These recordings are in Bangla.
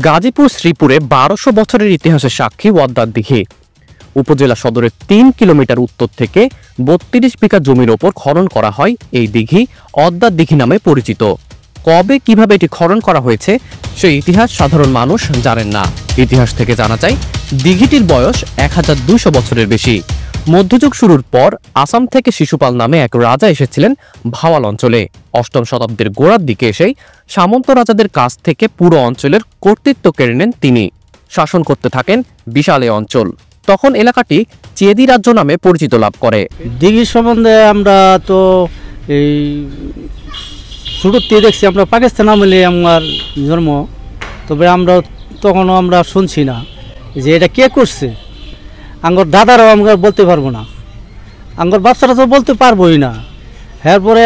গাজীপুর শ্রীপুরে ১২০০ বছরের ইতিহাসের সাক্ষী ওয়াদ্দার দিঘি। উপজেলা সদরের ৩ কিলোমিটার উত্তর থেকে ৩২ বিঘা জমির ওপর খনন করা হয় এই দিঘি ওয়াদ্দার দিঘি নামে পরিচিত। কবে কিভাবে এটি খনন করা হয়েছে সেই ইতিহাস সাধারণ মানুষ জানেন না। ইতিহাস থেকে জানা যায় দিঘিটির বয়স ১২০০ বছরের বেশি। মধ্যযুগ শুরুর পর আসাম থেকে শিশুপাল নামে এক রাজা এসেছিলেন ভাওয়াল অঞ্চলে। অষ্টম শতাব্দীর গোড়ার দিকে এসেই সামন্ত রাজাদের কাছ থেকে পুরো অঞ্চলের কর্তৃত্ব কেড়ে নেন তিনি। শাসন করতে থাকেন বিশাল এই অঞ্চল। তখন এলাকাটি চেদি রাজ্য নামে পরিচিত লাভ করে। দিঘি সম্বন্ধে আমরা তো এই ছোটতে দেখছি, আমরা পাকিস্তান আমলে আমার জন্ম, তবে আমরা তখনও আমরা শুনছি না যে এটা কে করছে। আঙ্গর দাদারাও আমরা বলতে পারবো না, আঙ্গর বাচ্চারা তো বলতে পারবোই না। এরপরে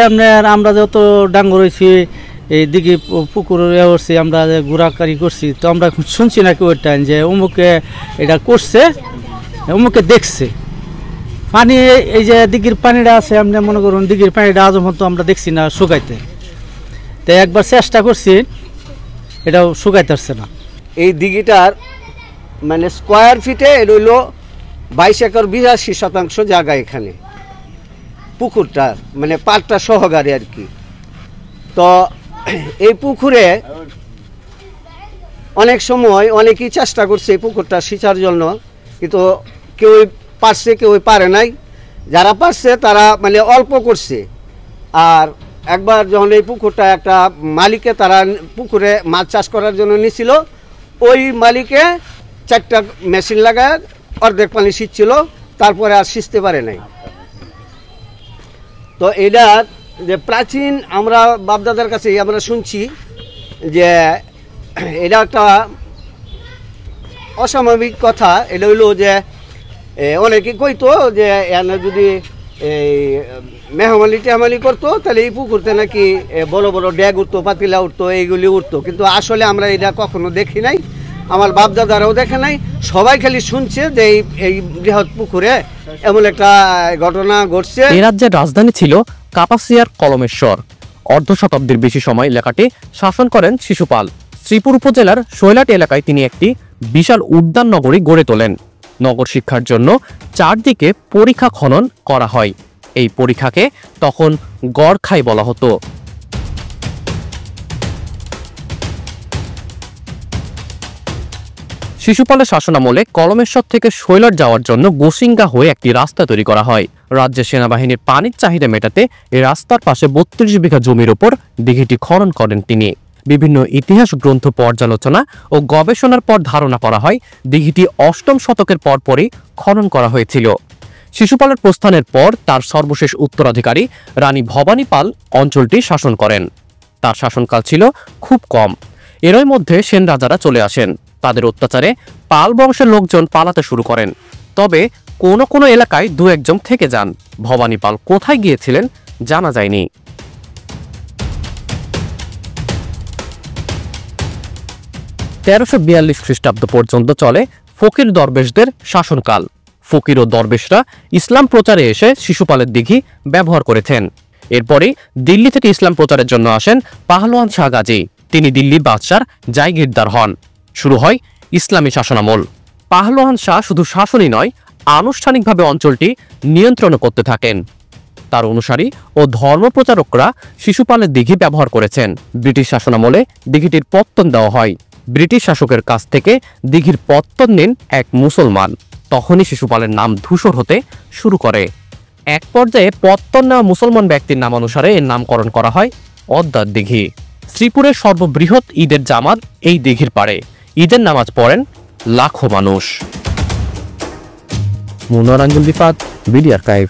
আমরা যত ডাঙ্গর হয়েছি এই দিকে পুকুর উঠছি, আমরা যে ঘোরাকারি করছি, তো আমরা শুনছি না কেউ টাইম যে অমুকে এটা করছে, অমুকে দেখছে। পানি এই যে দিঘির পানিটা আছে, আপনি মনে করুন দিঘির পানিটা আজ মতো আমরা দেখছি না শুকাইতে। তাই একবার চেষ্টা করছি, এটাও শুকাইতে পারছে না। এই দিঘিটার মানে স্কোয়ার ফিটে এটা হইল ২২ একর ৮২% জায়গা। এখানে পুকুরটা মানে পাটটা সহকারে আর কি। তো এই পুকুরে অনেক সময় অনেকেই চেষ্টা করছে এই পুকুরটা সিঁচার জন্য, কিন্তু কেউ পারছে কেউ পারে নাই। যারা পারছে তারা মানে অল্প করছে। আর একবার যখন এই পুকুরটা একটা মালিকে তারা পুকুরে মাছ চাষ করার জন্য নিয়েছিল, ওই মালিকে ৪টা মেশিন লাগায় অর্ধেক পানি সিঁচছিল, তারপরে আর সিঁচতে পারে নাই। তো এটা যে প্রাচীন আমরা বাপদাদার কাছে আমরা শুনছি যে এটা একটা অস্বাভাবিক কথা। এটা হইল যে অনেকে কইতো যে এনে যদি এই মেহমালি টেহমালি করতো তাহলে এই পুকুরতে নাকি বড় বড় ড্যাগ উঠতো, পাতিলা উঠতো, এইগুলি উঠতো। কিন্তু আসলে আমরা এটা কখনো দেখি নাই, আমার বাপদাদারাও দেখে নাই। সবাই খালি শুনছে যে এই বৃহৎ পুকুরে এমন একটা ঘটনা ঘটছে। এই রাজ্যের রাজধানী ছিল কাপাসিয়ার কলমেশ্বর। অর্ধ শতাব্দীর বেশি সময় এলাকাটি শাসন করেন শিশুপাল। শ্রীপুর উপজেলার শৈলাটি এলাকায় তিনি একটি বিশাল উদ্যান নগরী গড়ে তোলেন। নগর শিক্ষার জন্য চারদিকে পরীক্ষা খনন করা হয়। এই পরীক্ষাকে তখন গড়খাই বলা হতো। শিশুপালের শাসনামলে কলমেশ্বর থেকে শৈলট যাওয়ার জন্য গোসিঙ্গা হয়ে একটি রাস্তা তৈরি করা হয়। রাজ্যের সেনাবাহিনীর পানির চাহিদা মেটাতে এই রাস্তার পাশে ৩২ বিঘা জমির ওপর দিঘিটি খনন করেন তিনি। বিভিন্ন ইতিহাস গ্রন্থ পর্যালোচনা ও গবেষণার পর ধারণা করা হয় দিঘিটি অষ্টম শতকের পরপরই খনন করা হয়েছিল। শিশুপালের প্রস্থানের পর তার সর্বশেষ উত্তরাধিকারী রানী ভবানী পাল অঞ্চলটি শাসন করেন। তার শাসনকাল ছিল খুব কম। এরই মধ্যে সেন রাজারা চলে আসেন। তাদের অত্যাচারে পাল বংশের লোকজন পালাতে শুরু করেন। তবে কোনো কোনো এলাকায় দু একজন থেকে যান। ভবানী পাল কোথায় গিয়েছিলেন জানা যায়নি। ১৩৪২ খ্রিস্টাব্দ পর্যন্ত চলে ফকির দরবেশদের শাসনকাল। ফকির ও দরবেশরা ইসলাম প্রচারে এসে শিশুপালের দিঘি ব্যবহার করেছেন। এরপরে দিল্লি থেকে ইসলাম প্রচারের জন্য আসেন পাহলোয়ান শাহ গাজী। তিনি দিল্লির বাদশার জায়গিরদার হন। শুরু হয় ইসলামী শাসনামল। পাহলোয়ান শাহ শুধু শাসনই নয়, আনুষ্ঠানিকভাবে অঞ্চলটি নিয়ন্ত্রণ করতে থাকেন। তার অনুসারী ও ধর্মপ্রচারকরা শিশুপালের দিঘি ব্যবহার করেছেন। ব্রিটিশ শাসনামলে দিঘিটির পত্তন দেওয়া হয়। ব্রিটিশ শাসকের কাছ থেকে দিঘির পত্তন নেন এক মুসলমান। তখনই শিশুপালের নাম ধূসর হতে শুরু করে। এক পর্যায়ে পত্তন নেওয়া মুসলমান ব্যক্তির নামানুসারে এর নামকরণ করা হয় ওয়াদ্দার দিঘি। শ্রীপুরের সর্ববৃহৎ ঈদের জামাত এই দিঘির পাড়ে। ঈদের নামাজ পড়েন লাখো মানুষ। মুনোয়ার আঞ্জুল রিফাত, বিডি আর্কাইভ।